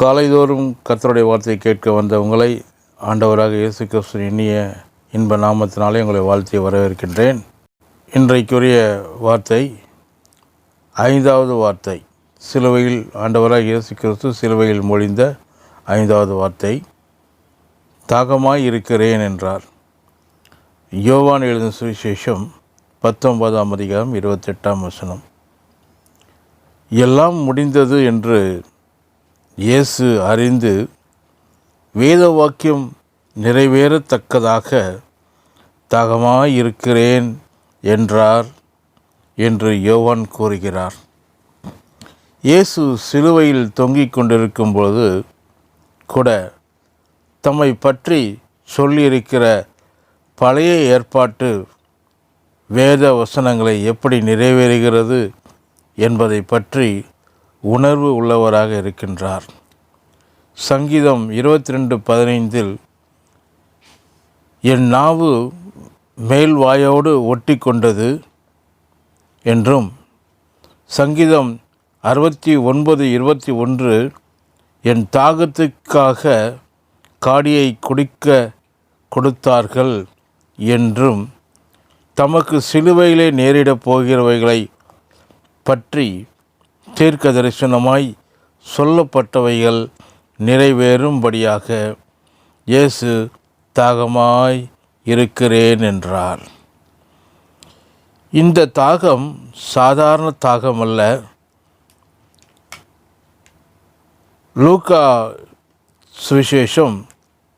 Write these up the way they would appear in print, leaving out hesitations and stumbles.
காலைதோறும் கர்த்தருடைய வார்த்தையை கேட்க வந்த உங்களை ஆண்டவராக இயேசு கிறிஸ்து இனிய இன்ப நாமத்தினாலே உங்களை வாழ்த்தி வரவேற்கின்றேன். இன்றைக்குரிய வார்த்தை 5வது வார்த்தை. சிலுவையில் ஆண்டவராக இயேசு கிறிஸ்து சிலுவையில் மொழிந்த 5வது வார்த்தை, தாகமாய் இருக்கிறேன் என்றார். யோவான் எழுதின சுவிசேஷம் 19ஆம் அதிகாரம் 28ஆம் வசனம். எல்லாம் முடிந்தது என்று இயேசு அறிந்து வேத வாக்கியம் நிறைவேறத்தக்கதாக தாகமாயிருக்கிறேன் என்றார் என்று யோவான் கூறுகிறார். இயேசு சிலுவையில் தொங்கிக் கொண்டிருக்கும் பொழுது கூட தம்மை பற்றி சொல்லியிருக்கிற பழைய ஏற்பாட்டு வேத வசனங்களை எப்படி நிறைவேறுகிறது என்பதை பற்றி உணர்வு உள்ளவராக இருக்கின்றார். சங்கீதம் 22:15 என் நாவு மேல் வாயோடு ஒட்டி கொண்டது என்றும், சங்கீதம் 69:21 என் தாகத்துக்காக காடியை குடிக்க கொடுத்தார்கள் என்றும், தமக்கு சிலுவையிலே நேரிடப் போகிறவைகளை பற்றி தீர்க்க தரிசனமாய் சொல்லப்பட்டவைகள் நிறைவேறும்படியாக இயேசு தாகமாய் இருக்கிறேன் என்றார். இந்த தாகம் சாதாரண தாகம் அல்ல. லூக்கா சுவிசேஷம்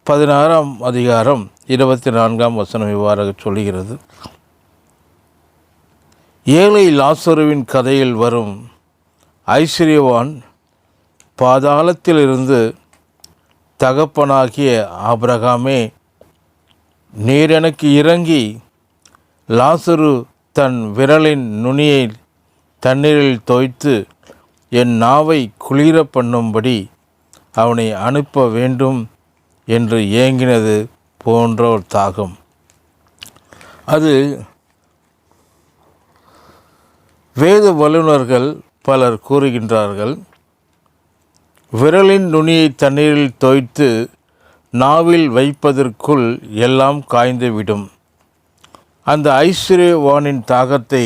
16ஆம் அதிகாரம் 24ஆம் வசனம் இவ்வாறாக சொல்கிறது. ஏழை லாசருவின் கதையில் வரும் ஐஸ்வர்யவான் பாதாளத்திலிருந்து தகப்பனாகிய ஆபிரகாமே, நீர் எனக்கு இறங்கி லாசரு தன் விரலின் நுனியை தண்ணீரில் தோய்த்து என் நாவை குளிர பண்ணும்படி அவனை அனுப்ப வேண்டும் என்று ஏங்கினது போன்ற ஒரு தாகம். அது வேத வல்லுநர்கள் பலர் கூறுகின்றார்கள், விரலின் நுனியை தண்ணீரில் தோய்த்து நாவில் வைப்பதற்குள் எல்லாம் காய்ந்துவிடும். அந்த ஐஸ்வர்யவானின் தாகத்தை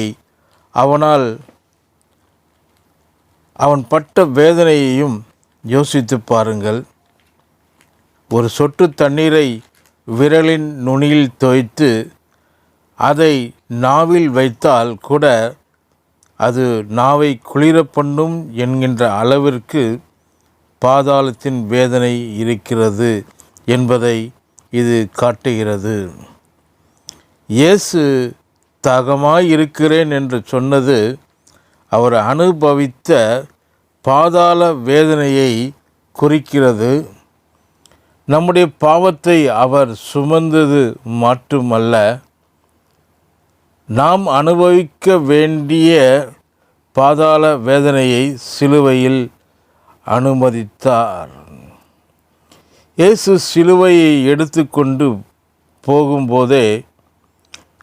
அவன் பட்ட வேதனையையும் யோசித்து பாருங்கள். ஒரு சொட்டு தண்ணீரை விரலின் நுனியில் தோய்த்து அதை நாவில் வைத்தால் கூட அது நாவை குளிர பண்ணும் என்கின்ற அளவிற்கு பாதாளத்தின் வேதனை இருக்கிறது என்பதை இது காட்டுகிறது. இயேசு தாகமாய் இருக்கிறேன் என்று சொன்னது அவர் அனுபவித்த பாதாள வேதனையை குறிக்கிறது. நம்முடைய பாவத்தை அவர் சுமந்தது மட்டுமல்ல, நாம் அனுபவிக்க வேண்டிய பாதாள வேதனையை சிலுவையில் அனுமதித்தார். இயேசு சிலுவையை எடுத்துக்கொண்டு போகும்போதே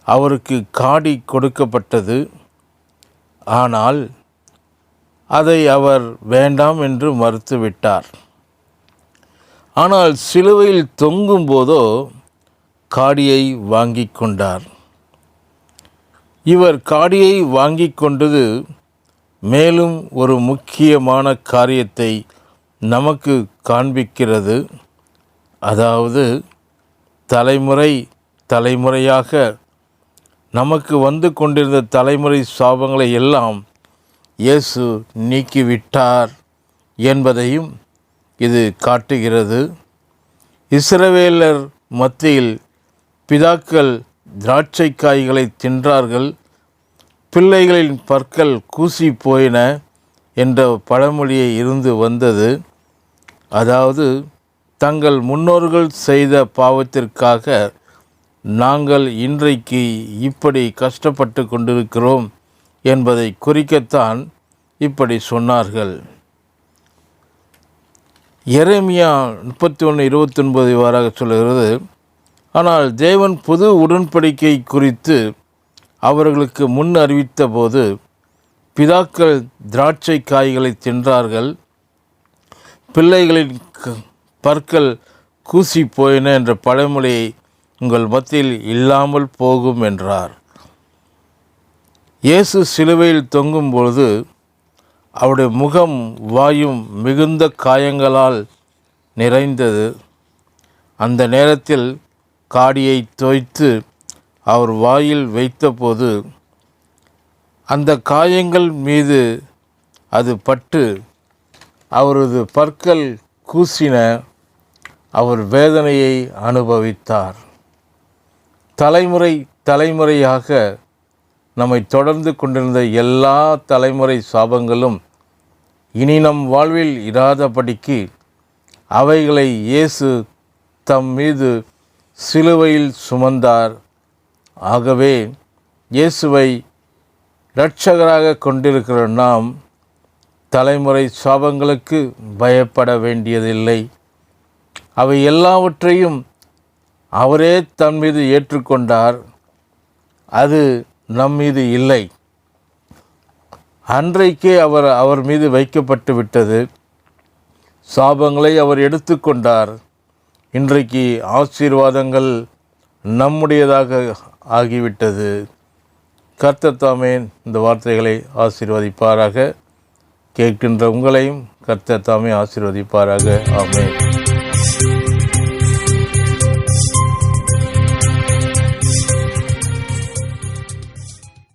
அவருக்கு காடி கொடுக்கப்பட்டது. ஆனால் அதை அவர் வேண்டாம் என்று மறுத்துவிட்டார். ஆனால் சிலுவையில் தொங்கும் போதோ காடியை வாங்கி கொண்டார். இவர் காடியை வாங்கி கொண்டது மேலும் ஒரு முக்கியமான காரியத்தை நமக்கு காண்பிக்கிறது. அதாவது தலைமுறையாக நமக்கு வந்து கொண்டிருந்த தலைமுறை சாபங்களை எல்லாம் இயேசு நீக்கிவிட்டார் என்பதையும் இது காட்டுகிறது. இஸ்ரவேலர் மத்தியில் பிதாக்கள் திராட்சை காய்களை தின்றார்கள், பிள்ளைகளின் பற்கள் கூசி போயின என்ற பழமொழியை இருந்து வந்தது. அதாவது தங்கள் முன்னோர்கள் செய்த பாவத்திற்காக நாங்கள் இன்றைக்கு இப்படி கஷ்டப்பட்டு கொண்டிருக்கிறோம் என்பதை குறிக்கத்தான் இப்படி சொன்னார்கள். எரேமியா 31:29 இவ்வாறாக சொல்லுகிறது, ஆனால் தேவன் புது உடன்படிக்கை குறித்து அவர்களுக்கு முன் அறிவித்த போது பிதாக்கள் திராட்சை காய்களை தின்றார்கள், பிள்ளைகளின் பற்கள் கூசி போயின என்ற பழமொழியை உங்கள் மத்தியில் இல்லாமல் போகும் என்றார். இயேசு சிலுவையில் தொங்கும்பொழுது அவருடைய முகம் வாயும் மிகுந்த காயங்களால் நிறைந்தது. அந்த நேரத்தில் காடியை தோய்த்து அவர் வாயில் வைத்தபோது அந்த காயங்கள் மீது அது பட்டு அவரது பற்கள் கூசின. அவர் வேதனையை அனுபவித்தார். தலைமுறையாக நம்மை தொடர்ந்து கொண்டிருந்த எல்லா தலைமுறை சாபங்களும் இனி நம் வாழ்வில் இராதபடிக்கு அவைகளை இயேசு தம் மீது சிலுவையில் சுமந்தார். ஆகவே இயேசுவை இரட்சகராக கொண்டிருக்கிற நாம் தலைமுறை சாபங்களுக்கு பயப்பட வேண்டியதில்லை. அவை எல்லாவற்றையும் அவரே தன் மீது ஏற்றுக்கொண்டார். அது நம் மீது இல்லை. அன்றைக்கே அவர் மீது வைக்கப்பட்டு விட்டது. சாபங்களை அவர் எடுத்துக்கொண்டார். இன்றைக்கு ஆசீர்வாதங்கள் நம்முடையதாக ஆகிவிட்டது. கர்த்தர் தாமே இந்த வார்த்தைகளை ஆசீர்வதிப்பாராக. கேட்கின்ற உங்களையும் கர்த்தர் தாமே ஆசீர்வதிப்பாராக. ஆமென்.